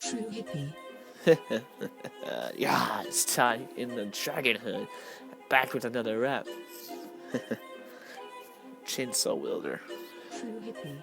True hippie. Yeah, it's time in the Dragon Hood. Back with another rap. Chainsaw Wielder. True hippie.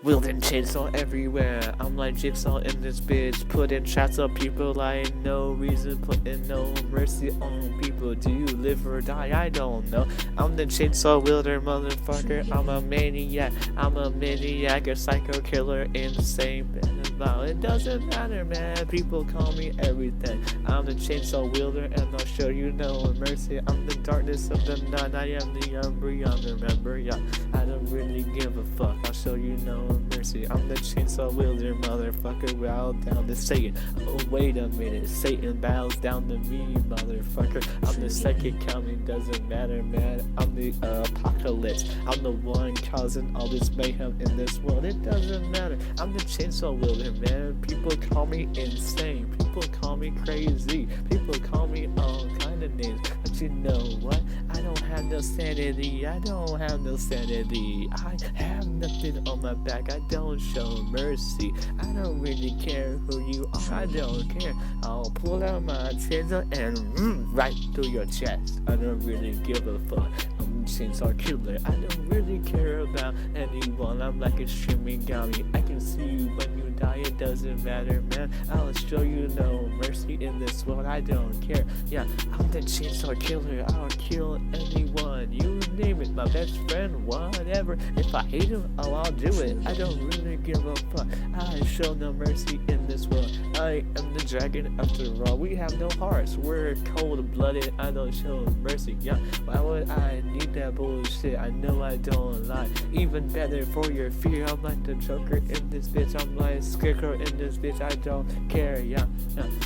Wielding chainsaw everywhere. I'm like Jigsaw in this bitch. Putting traps on people like no reason. Putting no mercy on people. Do you live or die? I don't know. I'm the chainsaw wielder, motherfucker. I'm a maniac. I'm a maniac, a psycho killer, insane. It doesn't matter, man. People call me everything. I'm the chainsaw wielder, and I'll show you no mercy. I'm the darkness of the night. I am the Umbreon. Remember, yeah. I don't really give a fuck. I'll show you no mercy. I'm the chainsaw wielder, motherfucker. Bow down to Satan. Oh, wait a minute. Satan bows down to me, motherfucker. I'm the second coming. Doesn't matter, man. I'm the apocalypse. I'm the one causing all this mayhem in this world. It doesn't matter. I'm the chainsaw wielder, man. People call me insane. People call me crazy. People call me all kind of names. But you know what? I don't have no sanity. I don't have no sanity. I have nothing on my back. I don't show mercy. I don't really care who you are. I don't care. I'll pull out my chainsaw and right through your chest. I don't really give a fuck. I'm a chainsaw killer. I don't really care about anyone. I'm like a Shinigami. I can see you when you die. It doesn't matter, man. I'll show you no mercy in this world. I don't care. Yeah, I'm the chainsaw killer. I'll kill anyone. You name it. My best friend, whatever. If I hate him, I'll do it. I don't really give a fuck. I show no mercy in this world. I am the dragon after all. We have no hearts. We're cold-blooded. I don't show mercy. Yeah, why would I need that bullshit? I know I don't lie. Even better for your fear. I'm like the Joker in this bitch. I'm like Scarecrow in this bitch. I don't care. Yeah.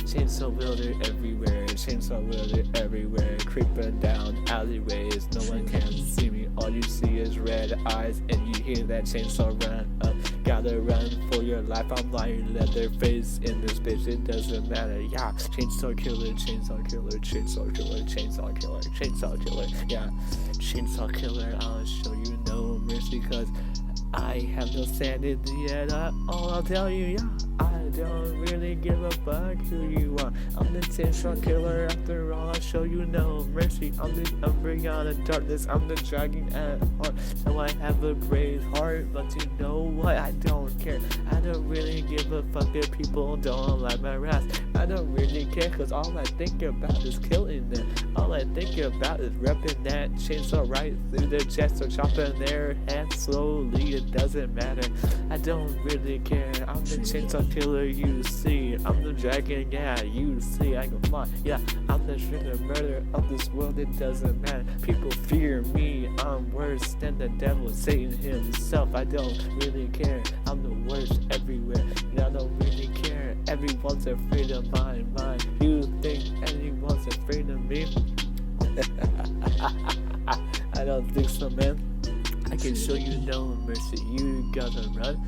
Chainsaw wielder everywhere. Chainsaw wielder everywhere. Creeping down alleyways. No one can see me. All you see is red eyes, and you hear that chainsaw run up. Gotta run for your life. I'm like Leatherface in this bitch. It doesn't matter. Yeah, chainsaw killer, chainsaw killer, chainsaw killer, chainsaw killer, chainsaw killer. Yeah, chainsaw killer. I'll show you no mercy, cause I have no sanity at all. I'll tell you, yeah, I don't really give a fuck who you are. I'm the chainsaw killer after all. I'll show you no mercy. I'm the Umbreon of darkness. I'm the dragon at heart. So I have a brave heart, but you know what? I don't care. I don't really give a fuck if people don't like my raps. I don't really care, cause all I think about is killing them. All I think about is repping that chainsaw right through their chest or chopping their head slowly. It doesn't matter. I don't really care. I'm the chainsaw killer, you see. I'm the dragon, yeah, you see. I can fly, yeah. I'm the shredder murder of this world. It doesn't matter. People fear me. I'm worse than the devil, Satan himself. I don't really care. I'm the worst everywhere. I don't really care. Everyone's afraid of my mind. You think anyone's afraid of me? I don't think so, man. I can show you no mercy. You gotta run.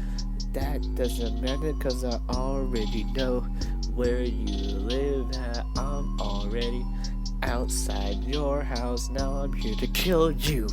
That doesn't matter, cause I already know where you live at. I'm already outside your house. Now I'm here to kill you.